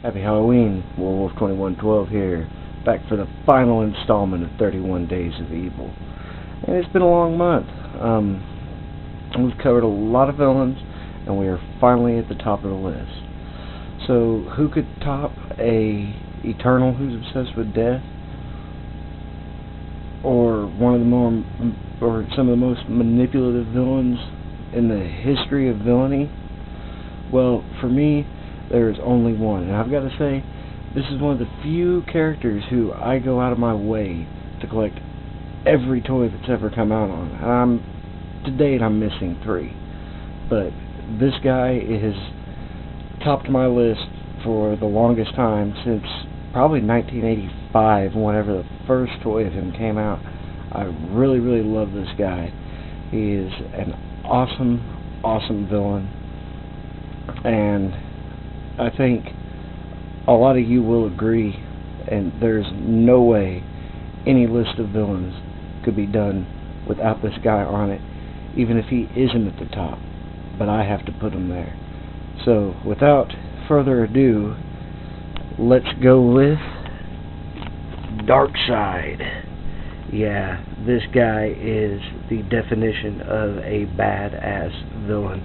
Happy Halloween, Werewolf 2112 here, back for the final installment of 31 Days of Evil. And it's been a long month. We've covered a lot of villains, and we are finally at the top of the list. So, who could top a Eternal who's obsessed with death? Or some of the most manipulative villains in the history of villainy? Well, for me, there is only one, and I've got to say, this is one of the few characters who I go out of my way to collect every toy that's ever come out on. And to date, I'm missing 3, but this guy has topped my list for the longest time, since probably 1985, whenever the first toy of him came out. I really, really love this guy. He is an awesome, awesome villain, and I think a lot of you will agree, and there's no way any list of villains could be done without this guy on it, even if he isn't at the top, but I have to put him there. So, without further ado, let's go with Darkseid. Yeah, this guy is the definition of a badass villain.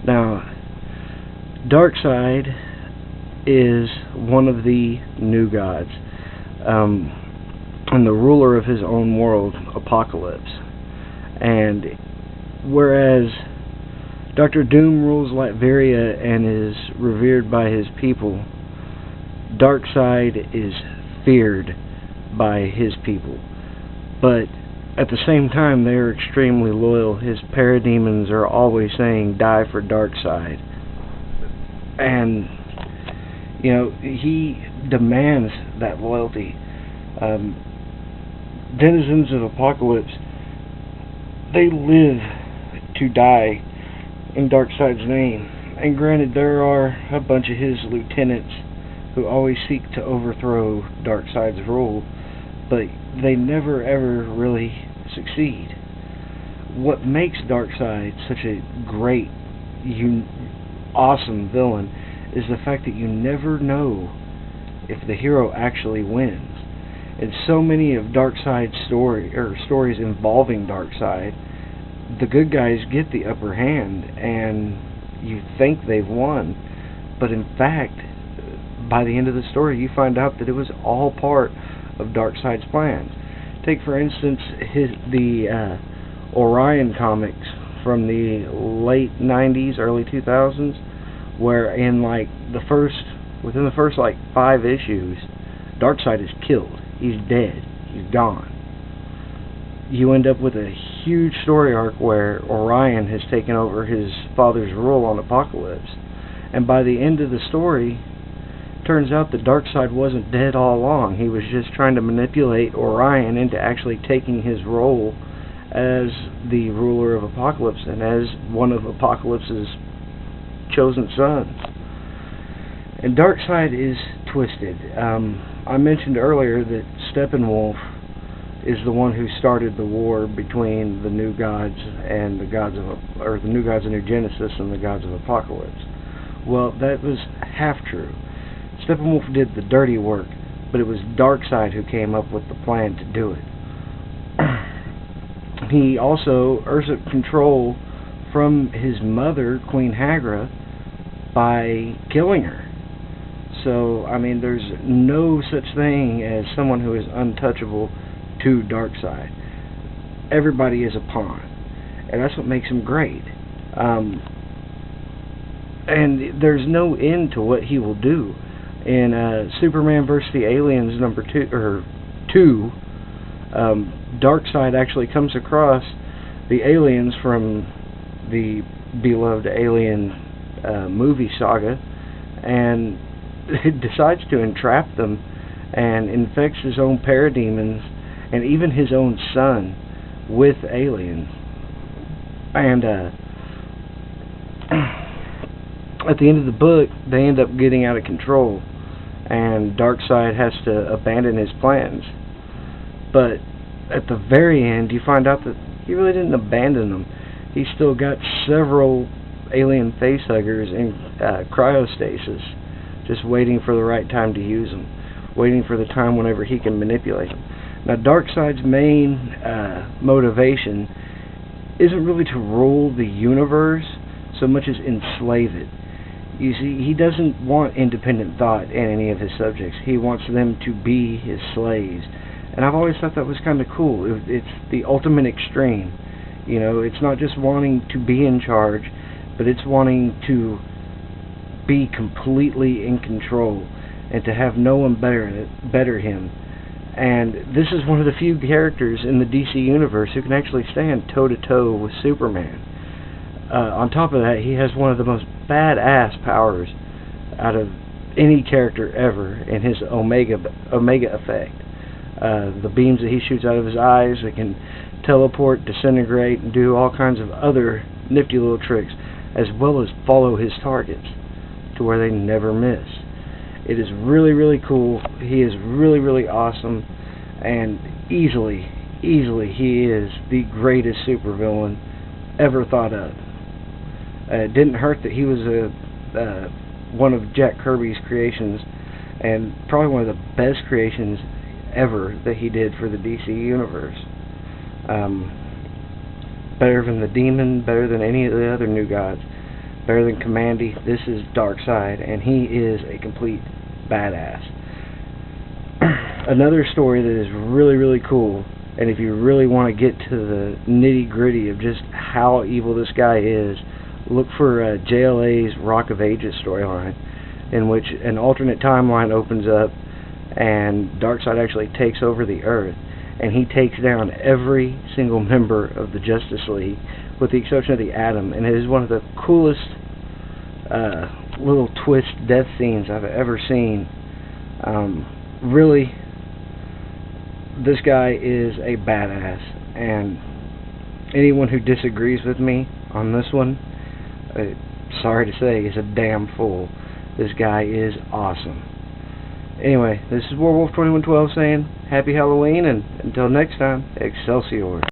Now, Darkseid is one of the new gods, and the ruler of his own world, Apocalypse. And whereas Dr. Doom rules Latveria and is revered by his people, Darkseid is feared by his people. But at the same time, they are extremely loyal. His parademons are always saying, "Die for Darkseid." And, you know, he demands that loyalty. Denizens of Apocalypse, they live to die in Darkseid's name. And granted, there are a bunch of his lieutenants who always seek to overthrow Darkseid's rule, but they never ever really succeed. What makes Darkseid such a great, awesome villain is the fact that you never know if the hero actually wins. In so many of Darkseid's stories involving Darkseid, the good guys get the upper hand, and you think they've won, but in fact, by the end of the story, you find out that it was all part of Darkseid's plans. Take, for instance, the Orion comics from the late 90s, early 2000s, where in within the first 5 issues, Darkseid is killed. He's dead. He's gone. You end up with a huge story arc where Orion has taken over his father's rule on Apocalypse, and by the end of the story, turns out that Darkseid wasn't dead all along. He was just trying to manipulate Orion into actually taking his role as the ruler of Apocalypse and as one of Apocalypse's chosen sons. And Darkseid is twisted. I mentioned earlier that Steppenwolf is the one who started the war between the new gods and the new gods of New Genesis and the gods of Apocalypse. Well, that was half true. Steppenwolf did the dirty work, but it was Darkseid who came up with the plan to do it. He also usurped control from his mother, Queen Hagra, by killing her. So, I mean, there's no such thing as someone who is untouchable to Darkseid. Everybody is a pawn, and that's what makes him great. And there's no end to what he will do. In Superman vs. the Aliens number 2, Darkseid actually comes across the aliens from the beloved Alien movie saga, and decides to entrap them and infects his own parademons and even his own son with aliens. And at the end of the book, they end up getting out of control, and Darkseid has to abandon his plans. But at the very end, you find out that he really didn't abandon them. He's still got several alien facehuggers in cryostasis just waiting for the right time to use them, waiting for the time whenever he can manipulate them. Now, Darkseid's main motivation isn't really to rule the universe so much as enslave it. You see, he doesn't want independent thought in any of his subjects. He wants them to be his slaves. And I've always thought that was kind of cool. It's the ultimate extreme. You know, it's not just wanting to be in charge, but it's wanting to be completely in control and to have no one better him. And this is one of the few characters in the DC universe who can actually stand toe-to-toe with Superman. On top of that, he has one of the most badass powers out of any character ever in his Omega effect. The beams that he shoots out of his eyes, that can teleport, disintegrate, and do all kinds of other nifty little tricks, as well as follow his targets to where they never miss. It is really, really cool. He is really, really awesome, and easily he is the greatest supervillain ever thought of. It didn't hurt that he was one of Jack Kirby's creations, and probably one of the best creations ever that he did for the DC universe. Better than the Demon, better than any of the other new gods, better than Commandy. This is Darkseid, and he is a complete badass. Another story that is really, really cool, and if you really want to get to the nitty-gritty of just how evil this guy is, look for JLA's Rock of Ages storyline, in which an alternate timeline opens up and Darkseid actually takes over the Earth, and he takes down every single member of the Justice League with the exception of the Atom, and it is one of the coolest little twist death scenes I've ever seen. Really, this guy is a badass, and anyone who disagrees with me on this one, sorry to say, is a damn fool. This guy is awesome. Anyway, this is Werewolf 2112 saying Happy Halloween, and until next time, Excelsior.